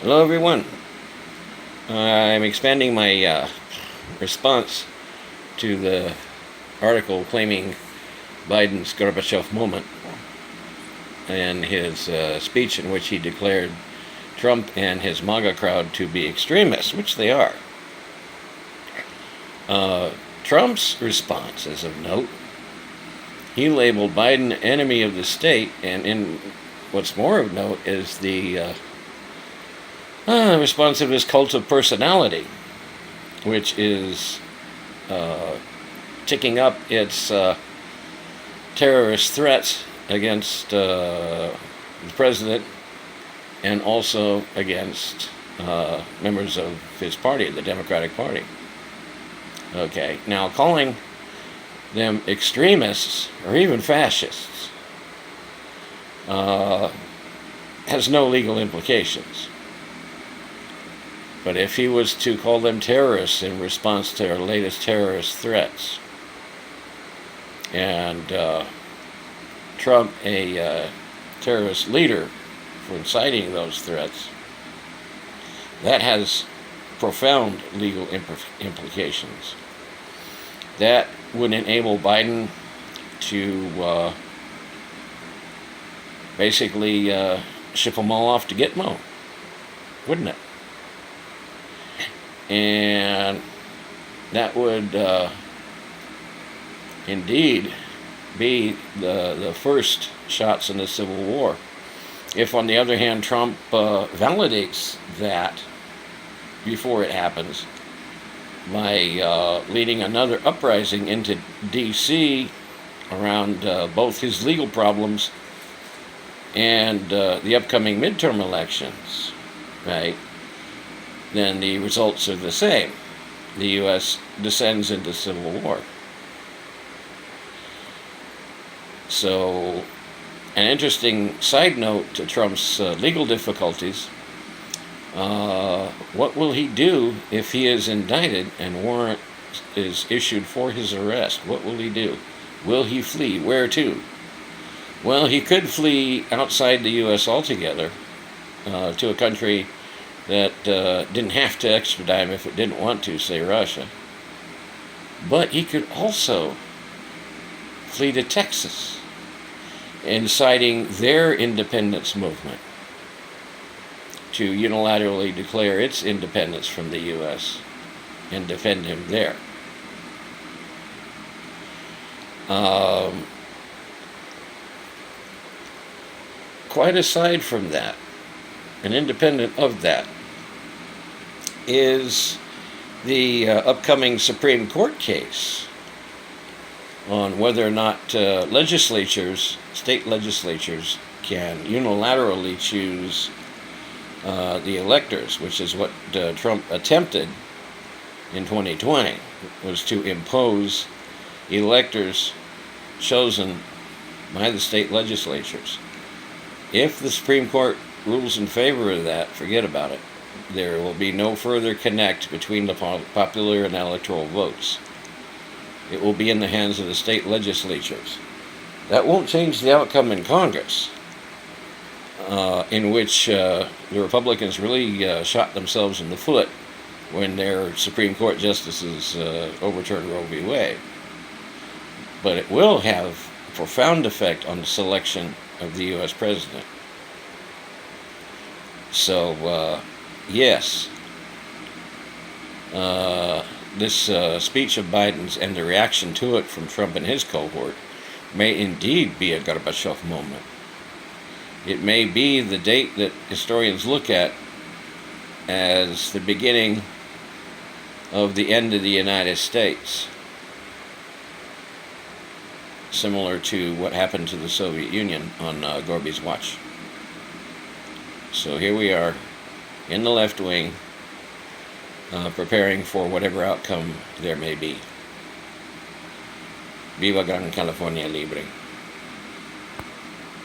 Hello, everyone. I'm expanding my response to the article claiming Biden's Gorbachev moment and his speech in which he declared Trump and his MAGA crowd to be extremists, which they are. Trump's response is of note. He labeled Biden enemy of the state, and in what's more of note is the response of his cult of personality, which is ticking up its terrorist threats against the president and also against members of his party, the Democratic Party. Okay, now calling them extremists or even fascists has no legal implications. But if he was to call them terrorists in response to their latest terrorist threats, and Trump a terrorist leader for inciting those threats, that has profound legal implications. That would enable Biden to basically ship them all off to Gitmo, wouldn't it? And that would indeed be the first shots in the Civil War. If, on the other hand, Trump validates that before it happens by leading another uprising into D.C. around both his legal problems and the upcoming midterm elections, right? Then the results are the same. The U.S. descends into civil war. So, an interesting side note to Trump's legal difficulties. What will he do if he is indicted and warrant is issued for his arrest? What will he do? Will he flee? Where to? Well, he could flee outside the U.S. altogether to a country that didn't have to extradite him if it didn't want to, say Russia. But he could also flee to Texas, inciting their independence movement to unilaterally declare its independence from the U.S. and defend him there. Quite aside from that, and independent of that, is the upcoming Supreme Court case on whether or not state legislatures, can unilaterally choose the electors, which is what Trump attempted in 2020, was to impose electors chosen by the state legislatures. If the Supreme Court rules in favor of that, forget about it. There will be no further connect between the popular and electoral votes. It will be in the hands of the state legislatures. That won't change the outcome in Congress, in which the Republicans really shot themselves in the foot when their Supreme Court justices overturned Roe v. Wade. But it will have a profound effect on the selection of the U.S. president. So, yes, this speech of Biden's and the reaction to it from Trump and his cohort may indeed be a Gorbachev moment. It may be the date that historians look at as the beginning of the end of the United States, similar to what happened to the Soviet Union on Gorby's watch. So here we are in the left wing, preparing for whatever outcome there may be. Viva Gran California Libre.